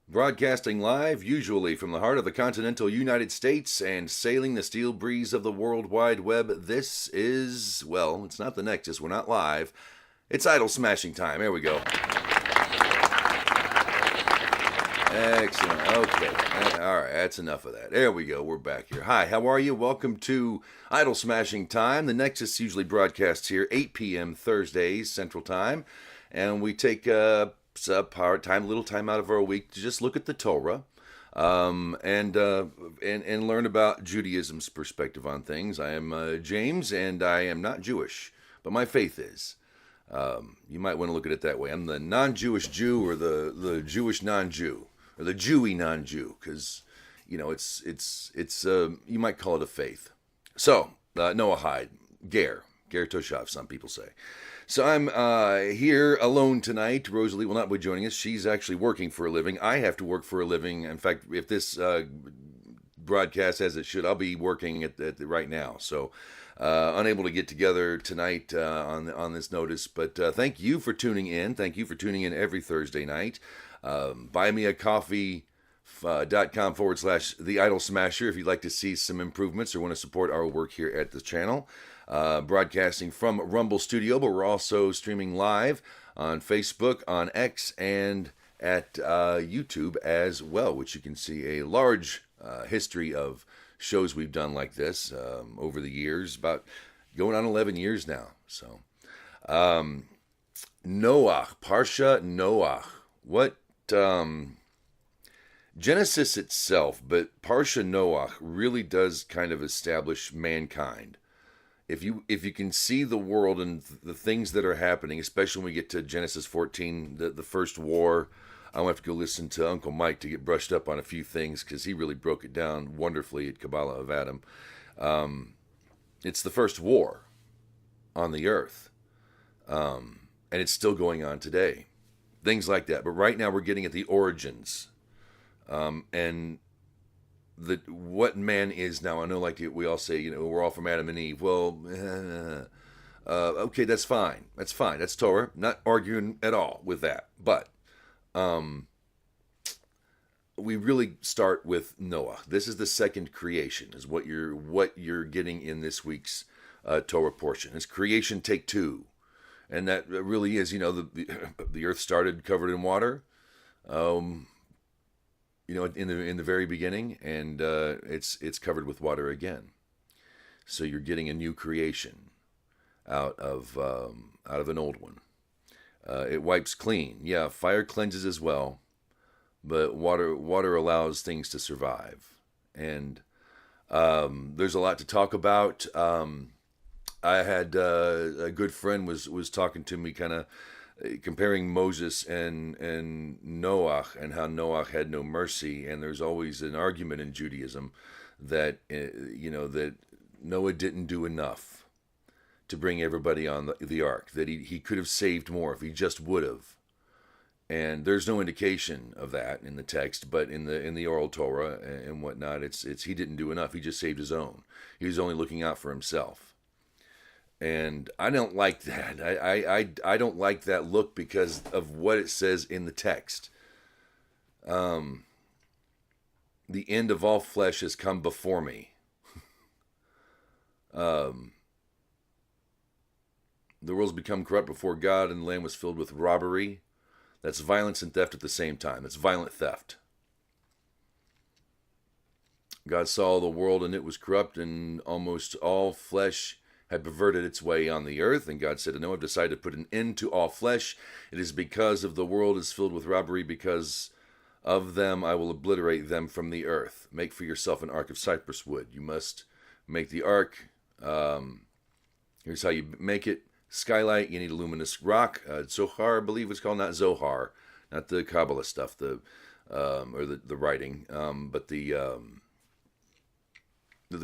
Broadcasting live, usually from the heart of the continental United States and sailing the steel breeze of the World Wide Web, this is, well, it's not the Nexus, we're not live. It's idol smashing time. There we go. Excellent. Okay. All right, that's enough of that. There we go. We're back here. Hi, how are you? Welcome to Idol Smashing Time. The Nexus usually broadcasts here 8 p.m. Thursdays Central Time, and we take a little time out of our week to just look at the Torah, and learn about Judaism's perspective on things. I am James, and I am not Jewish, but my faith is. You might want to look at it that way. I'm the non-Jewish Jew, or the Jewish non-Jew, or the Jewy non-Jew, because it's you might call it a faith. So Noah Hyde, Ger Toshav, some people say. So I'm here alone tonight. Rosalie will not be joining us. She's actually working for a living. I have to work for a living. In fact, if this broadcast as it should, I'll be working at right now. So unable to get together tonight on this notice. But thank you for tuning in. Thank you for tuning in every Thursday night. buymeacoffee.com/The Idol Smasher if you'd like to see some improvements or want to support our work here at the channel. Broadcasting from Rumble Studio, but we're also streaming live on Facebook, on X, and at YouTube as well, which you can see a large history of shows we've done like this over the years, about going on 11 years now. So, Noah, Parsha Noah. What Genesis itself, but Parsha Noah really does kind of establish mankind. If you can see the world and the things that are happening, especially when we get to Genesis 14, the first war, I'll have to go listen to Uncle Mike to get brushed up on a few things because he really broke it down wonderfully at Kabbalah of Adam. It's the first war on the earth, and it's still going on today. Things like that. But right now we're getting at the origins, and what man is now. I know, like we all say, we're all from Adam and Eve. Well, okay, that's fine. That's fine. That's Torah. Not arguing at all with that. But we really start with Noah. This is the second creation, is what you're getting in this week's Torah portion. It's creation take two, and that really is, the earth started covered in water. In the very beginning, and it's covered with water again. So you're getting a new creation out of an old one. It wipes clean. Yeah, fire cleanses as well, but water allows things to survive. And there's a lot to talk about. I had a good friend was talking to me, kind of comparing Moses and Noah, and how Noah had no mercy. And there's always an argument in Judaism that that Noah didn't do enough to bring everybody on the ark, that he could have saved more if he just would have. And there's no indication of that in the text, but in the oral Torah and whatnot, it's he didn't do enough. He just saved his own. He was only looking out for himself. And I don't like that. I don't like that look because of what it says in the text. The end of all flesh has come before me. The world's become corrupt before God, and the land was filled with robbery. That's violence and theft at the same time. It's violent theft. God saw the world, and it was corrupt, and almost all flesh had perverted its way on the earth. And God said to Noah, I've decided to put an end to all flesh. It is because of the world is filled with robbery. Because of them, I will obliterate them from the earth. Make for yourself an ark of cypress wood. You must make the ark. Here's how you make it. Skylight, you need a luminous rock. Zohar, I believe it's called, not Zohar, not the Kabbalah stuff, or the writing, but there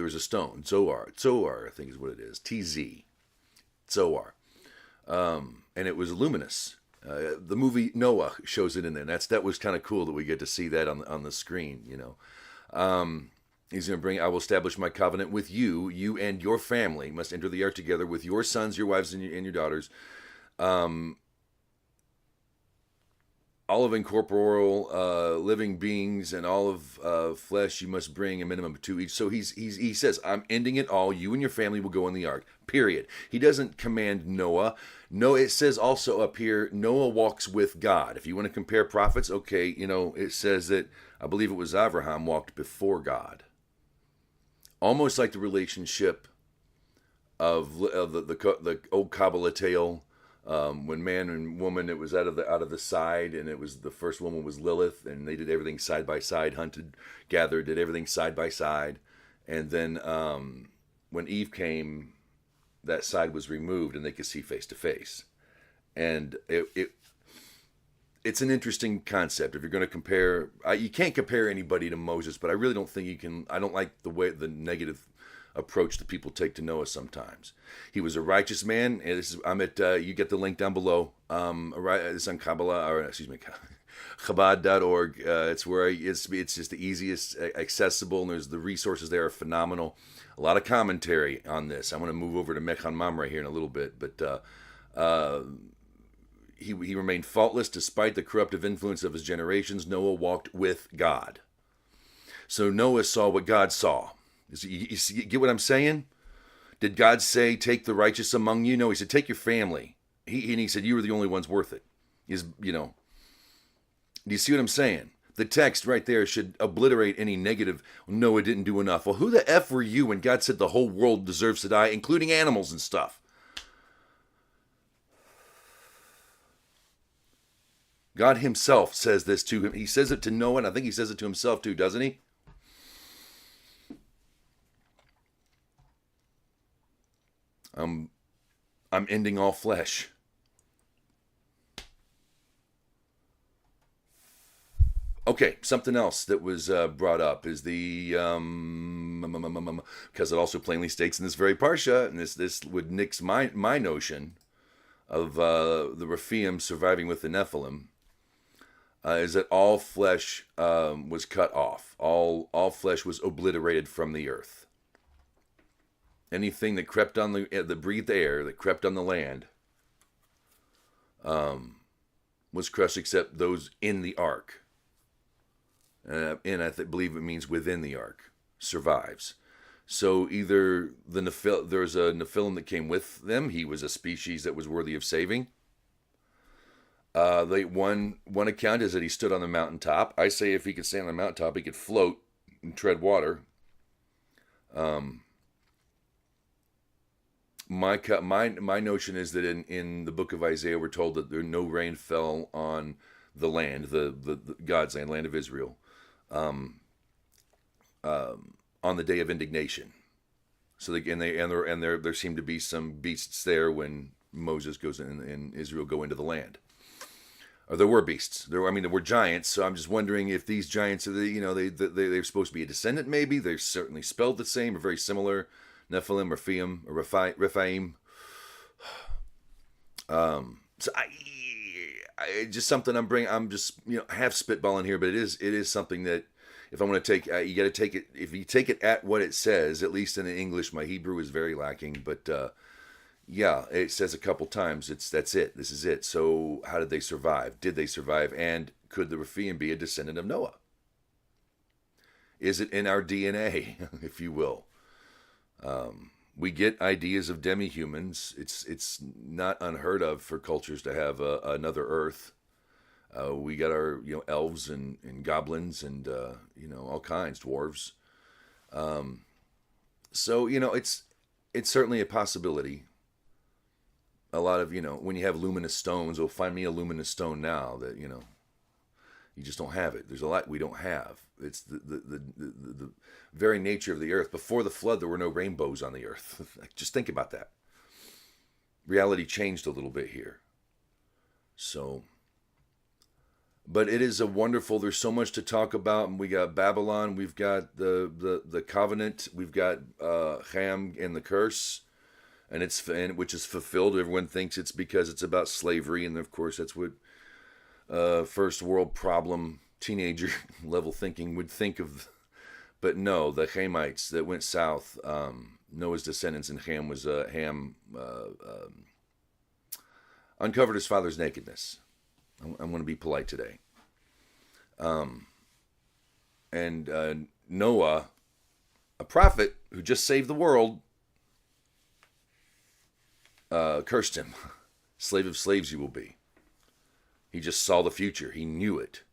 was a stone, Zohar, I think is what it is, TZ, Zohar, and it was luminous. The movie Noah shows it in there. That was kind of cool that we get to see that on the screen. He's going to bring, I will establish my covenant with you. You and your family must enter the ark together with your sons, your wives, and your daughters. All all of incorporeal living beings and all of flesh you must bring a minimum of 2 each. So he says, I'm ending it all. You and your family will go in the ark, period. He doesn't command Noah. No, it says also up here, Noah walks with God. If you want to compare prophets, okay, it says that, I believe it was Abraham walked before God. Almost like the relationship of the old Kabbalah tale, when man and woman, it was out of the side, and it was the first woman was Lilith, and they did everything side by side, hunted, gathered, did everything side by side, and then when Eve came, that side was removed, and they could see face to face, and it's an interesting concept. If you're going to compare, you can't compare anybody to Moses, but I really don't think you can. I don't like the negative approach that people take to Noah sometimes. He was a righteous man, and I'm at, you get the link down below. It's on Kabbalah, or excuse me, Chabad.org. It's where it's just the easiest accessible, and the resources there are phenomenal. A lot of commentary on this. I'm going to move over to Mechan Mamre here in a little bit, but he remained faultless despite the corruptive influence of his generations. Noah walked with God. So Noah saw what God saw. You get what I'm saying? Did God say, take the righteous among you? No, he said, take your family. He said, you were the only ones worth it. Do you see what I'm saying? The text right there should obliterate any negative, Noah didn't do enough. Well, who the F were you when God said the whole world deserves to die, including animals and stuff? God himself says this to him. He says it to Noah, and I think he says it to himself too, doesn't he? I'm ending all flesh. Okay, something else that was brought up is the because it also plainly states in this very Parsha, and this would nix my notion of the Rephaim surviving with the Nephilim, is that all flesh was cut off. All flesh was obliterated from the earth. Anything that crept on that breathed air, that crept on the land, was crushed except those in the ark. And I believe it means within the ark, survives. So either there's a Nephilim that came with them. He was a species that was worthy of saving. One account is that he stood on the mountaintop. I say if he could stand on the mountaintop, he could float and tread water. My notion is that in the book of Isaiah, we're told that no rain fell on the land, the God's land of Israel, on the day of indignation. So there seem to be some beasts there when Moses goes in and Israel go into the land. Or there were beasts. There were giants. So I'm just wondering if these giants are they're supposed to be a descendant. Maybe they're certainly spelled the same or very similar. Nephilim, Rephaim, or Rephaim. So I just something I'm just half spitballing here, but it is something that if I want to take, you got to take it. If you take it at what it says, at least in the English, my Hebrew is very lacking, but yeah, it says a couple times. That's it. This is it. So how did they survive? Did they survive? And could the Rephaim be a descendant of Noah? Is it in our DNA, if you will? We get ideas of demi-humans. It's not unheard of for cultures to have another Earth. We got our elves and goblins and all kinds, dwarves. So it's certainly a possibility. A lot of when you have luminous stones, find me a luminous stone now that you just don't have it. There's a lot we don't have. It's the very nature of the earth. Before the flood, there were no rainbows on the earth. Just think about that. Reality changed a little bit here. So, but it is a wonderful. There's so much to talk about. We got Babylon. We've got the covenant. We've got Ham and the curse, which is fulfilled. Everyone thinks it's because it's about slavery, and of course that's what first world problem teenager level thinking would think of. But no, the Hamites that went south, Noah's descendants, and Ham uncovered his father's nakedness. I'm going to be polite today. And Noah, a prophet who just saved the world, cursed him. Slave of slaves you will be. He just saw the future. He knew it.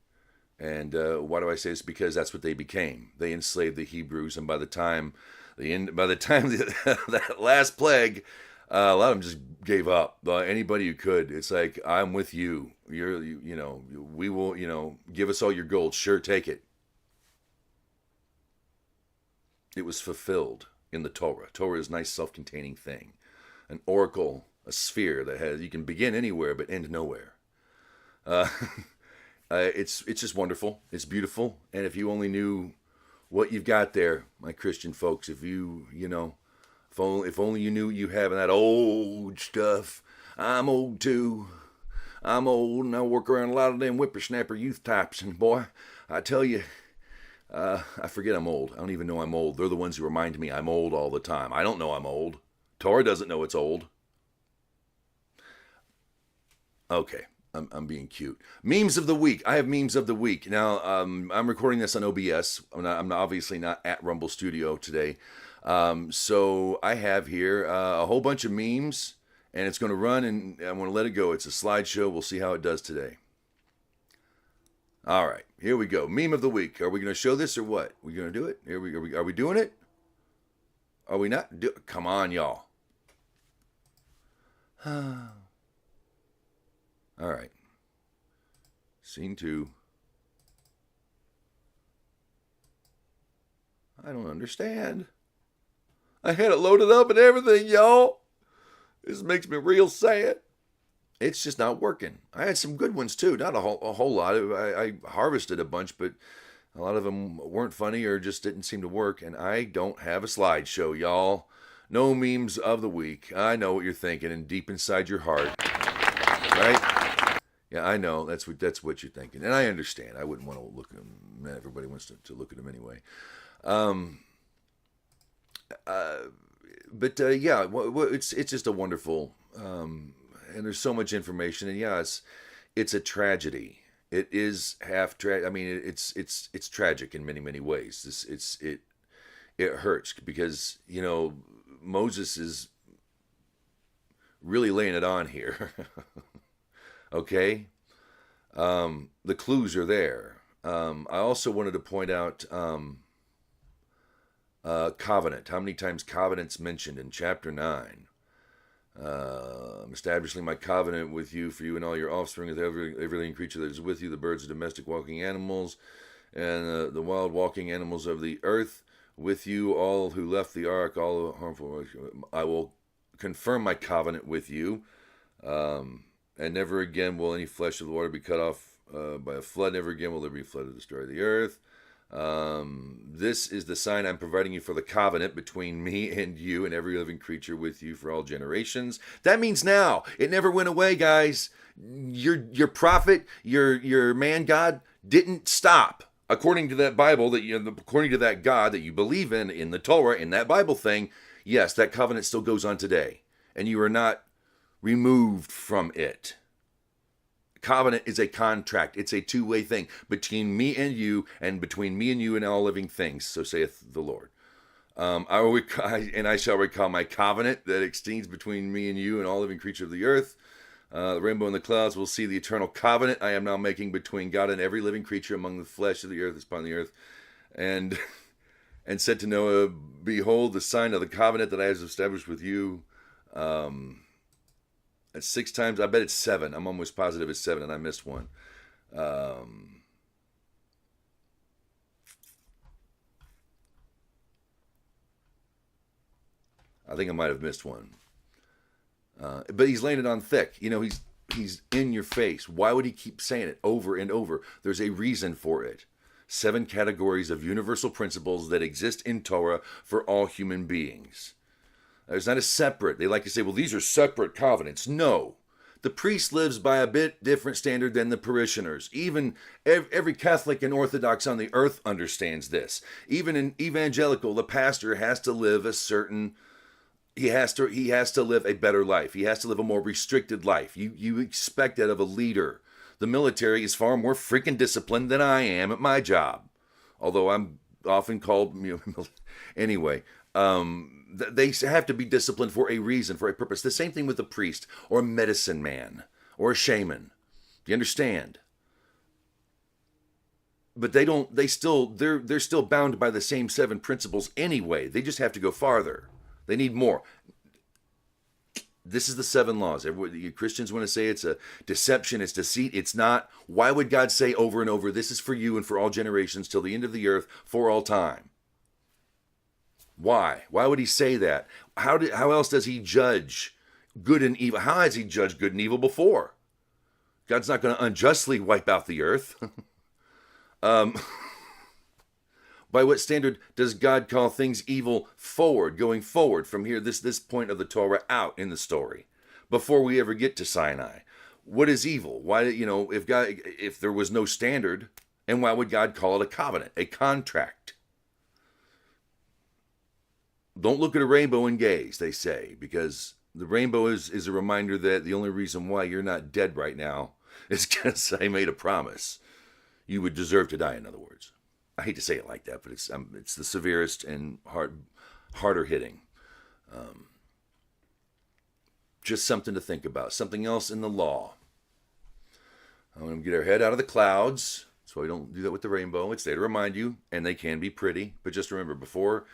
And why do I say this? Because that's what they became. They enslaved the Hebrews, and by the time that last plague, a lot of them just gave up. Anybody who could, it's like, I'm with you. We will, give us all your gold. Sure, take it. It was fulfilled in the Torah. Torah is a nice self-containing thing, an oracle, a sphere that has, you can begin anywhere but end nowhere. It's just wonderful. It's beautiful. And if you only knew what you've got there, my Christian folks, if only you knew you have that old stuff. I'm old too. I'm old, and I work around a lot of them whippersnapper youth types. And boy, I tell you, I forget I'm old. I don't even know I'm old. They're the ones who remind me I'm old all the time. I don't know I'm old. Torah doesn't know it's old. Okay. I'm being cute. Memes of the week. I have memes of the week. Now, I'm recording this on OBS. I'm obviously not at Rumble Studio today. So I have here a whole bunch of memes, and it's going to run, and I'm going to let it go. It's a slideshow. We'll see how it does today. All right, here we go. Meme of the week. Are we going to show this or what? We going to do it? Are we doing it? Are we not? Come on, y'all. All right. Scene 2. I don't understand. I had it loaded up and everything, y'all. This makes me real sad. It's just not working. I had some good ones too. Not a whole lot. I harvested a bunch, but a lot of them weren't funny or just didn't seem to work. And I don't have a slideshow, y'all. No memes of the week. I know what you're thinking, and deep inside your heart, right? Yeah, I know. That's what you're thinking. And I understand. I wouldn't want to look at them. Everybody wants to look at them anyway. Yeah, it's just a wonderful, and there's so much information. And yeah, it's a tragedy. It is half tragic. I mean, it's tragic in many ways. It hurts because, Moses is really laying it on here. Okay? The clues are there. I also wanted to point out covenant. How many times covenant's mentioned in chapter 9? I'm establishing my covenant with you, for you and all your offspring, with every living creature that is with you, the birds, the domestic walking animals, and the wild walking animals of the earth, with you, all who left the ark, all harmful. I will confirm my covenant with you. And never again will any flesh of the water be cut off by a flood. Never again will there be a flood to destroy the earth. This is the sign I'm providing you for the covenant between me and you and every living creature with you for all generations. That means now. It never went away, guys. Your prophet, your man God didn't stop. According to that Bible, according to that God that you believe in the Torah, in that Bible thing, yes, that covenant still goes on today. And you are not removed from it. Covenant is a contract. It's a two-way thing between me and you, and between me and you and all living things. So saith the Lord. I shall recall my covenant that extends between me and you and all living creature of the earth. The rainbow and the clouds will see the eternal covenant I am now making between God and every living creature among the flesh of the earth upon the earth. And said to Noah, behold, the sign of the covenant that I have established with you. It's 6 times. I bet it's 7. I'm almost positive it's 7, and I missed one. I think I might have missed one. But he's laying it on thick. He's in your face. Why would he keep saying it over and over? There's a reason for it. 7 categories of universal principles that exist in Torah for all human beings. There's not a separate. They like to say, well, these are separate covenants. No. The priest lives by a bit different standard than the parishioners. Even every Catholic and Orthodox on the earth understands this. Even in evangelical, the pastor has to live a certain... He has to live a better life. He has to live a more restricted life. You expect that of a leader. The military is far more freaking disciplined than I am at my job. Although I'm often called, anyway, they have to be disciplined for a reason, for a purpose. The same thing with a priest or a medicine man or a shaman. Do you understand? But they're still bound by the same 7 principles anyway. They just have to go farther. They need more. This is the 7 laws. You Christians want to say it's a deception, it's deceit. It's not. Why would God say over and over, this is for you and for all generations till the end of the earth, for all time? Why? Why would he say that? How else does he judge good and evil? How has he judged good and evil before? God's not going to unjustly wipe out the earth. By what standard does God call things evil going forward from here, this point of the Torah out in the story, before we ever get to Sinai? What is evil? Why, if there was no standard, and why would God call it a covenant, a contract? Don't look at a rainbow and gaze, they say, because the rainbow is a reminder that the only reason why you're not dead right now is because I made a promise. You would deserve to die, in other words. I hate to say it like that, but it's the severest and harder hitting. Just something to think about. Something else in the law. I want to get our head out of the clouds. That's why we don't do that with the rainbow. It's there to remind you, and they can be pretty. But just remember, before,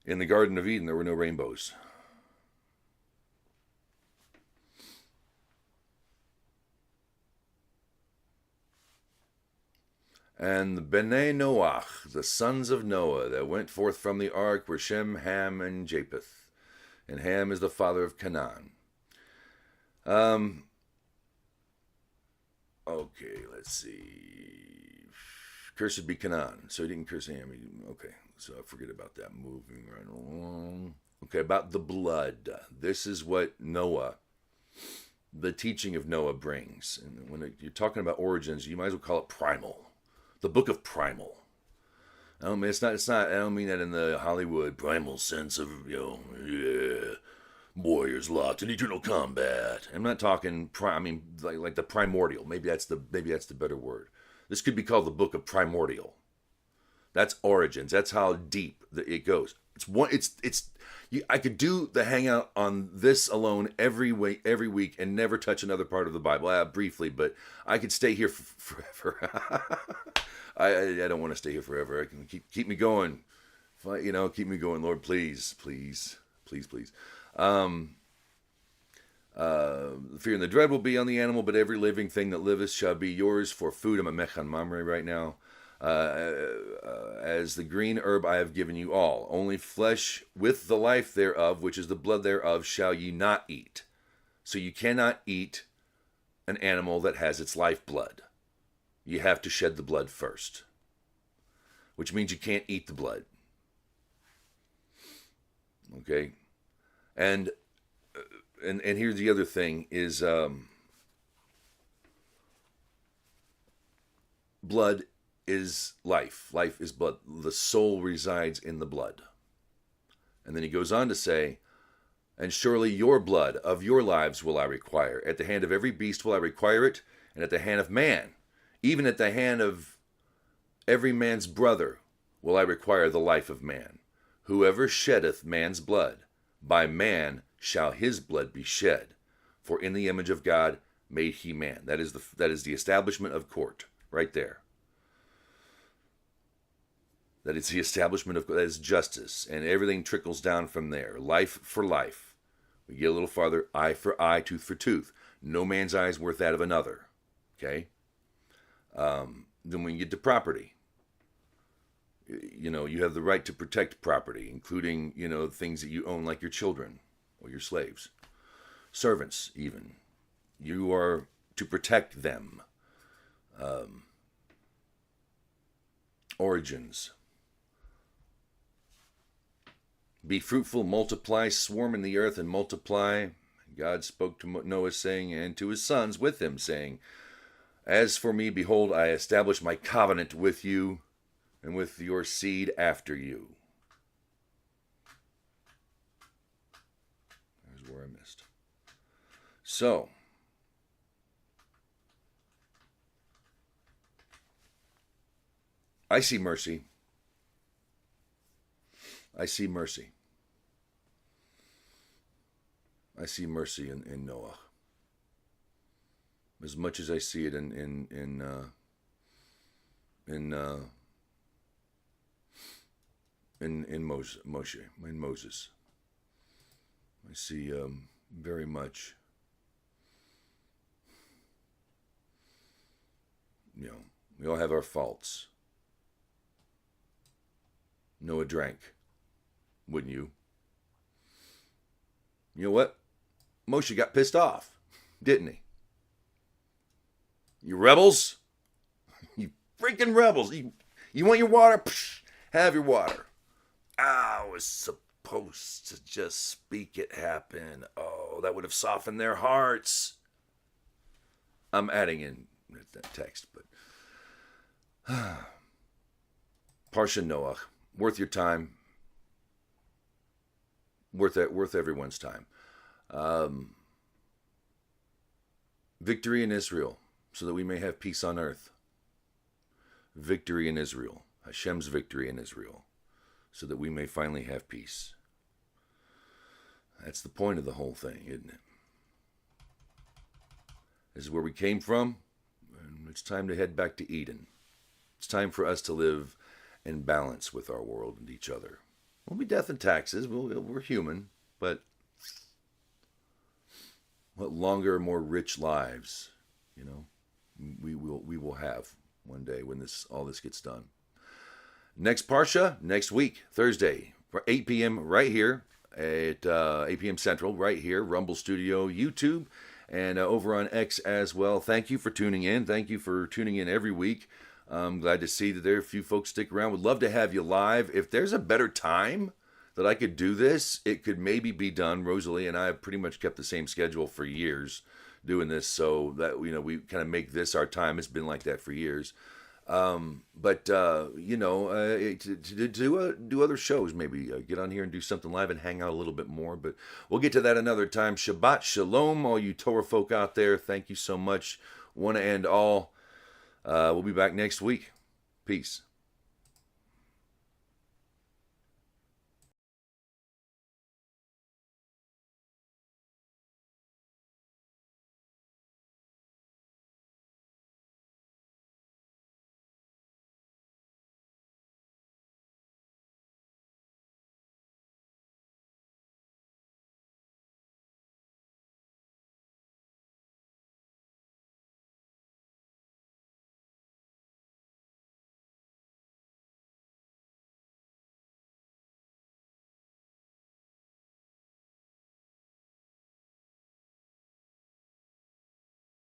in the Garden of Eden, there were no rainbows. And the Bnei Noach, the sons of Noah, that went forth from the ark were Shem, Ham, and Japheth. And Ham is the father of Canaan. Okay, let's see. Cursed be Canaan. So he didn't curse Ham. Okay, so I forget about that. Moving right along. Okay, about the blood. This is what Noah, the teaching of Noah brings. And when you're talking about origins, you might as well call it primal. The book of primal. I don't mean it's not. I don't mean that in the Hollywood primal sense of warriors locked in eternal combat. I'm not talking. I mean like the primordial. Maybe that's the better word. This could be called the book of primordial. That's origins. That's how deep it goes. I could do the hangout on this alone every week and never touch another part of the Bible. Briefly, but I could stay here forever. I don't want to stay here forever. I can keep me going. Keep me going, Lord. Please. The fear and the dread will be on the animal, but every living thing that liveth shall be yours for food. I'm a mechan mamre right now. As the green herb I have given you all. Only flesh with the life thereof, which is the blood thereof, shall ye not eat. So you cannot eat an animal that has its life blood. You have to shed the blood first, which means you can't eat the blood. Okay? And here's the other thing is blood is life. Life is blood. The soul resides in the blood. And then he goes on to say, and surely your blood of your lives will I require. At the hand of every beast will I require it, and at the hand of man, even at the hand of every man's brother, will I require the life of man. Whoever sheddeth man's blood, by man shall his blood be shed. For in the image of God made he man. That is the establishment of court, right there. That it's the establishment of, that is justice, and everything trickles down from there. Life for life. We get a little farther, eye for eye, tooth for tooth. No man's eye is worth that of another. Okay? Then we get to property. You have the right to protect property, including, things that you own, like your children or your slaves. Servants, even. You are to protect them. Origins. Be fruitful, multiply, swarm in the earth and multiply. God spoke to Noah, saying, and to his sons with him, saying, as for me, behold, I establish my covenant with you and with your seed after you. There's where I missed. So, I see mercy. I see mercy. I see mercy in Noah. As much as I see it in Moses. I see very much. We all have our faults. Noah drank, wouldn't you? You know what? Moshe got pissed off, didn't he? You rebels? You freaking rebels. You want your water? Psh, have your water. I was supposed to just speak it happen. Oh, that would have softened their hearts. I'm adding in that text, but Parsha Noah, worth your time. Worth everyone's time. Victory in Israel, so that we may have peace on earth. Victory in Israel. Hashem's victory in Israel, so that we may finally have peace. That's the point of the whole thing, isn't it? This is where we came from, and it's time to head back to Eden. It's time for us to live in balance with our world and each other. We'll be death and taxes. We're human, but what longer, more rich lives, we will have one day when all this gets done. Next Parsha, next week, Thursday, 8 p.m. right here at 8 p.m. Central, right here, Rumble Studio, YouTube, and over on X as well. Thank you for tuning in. Thank you for tuning in every week. I'm glad to see that there are a few folks stick around. Would love to have you live. If there's a better time that I could do this, it could maybe be done. Rosalie and I have pretty much kept the same schedule for years doing this, so that we kind of make this our time. It's been like that for years. To do other shows, maybe get on here and do something live and hang out a little bit more. But we'll get to that another time. Shabbat Shalom, all you Torah folk out there. Thank you so much, one and all. We'll be back next week. Peace.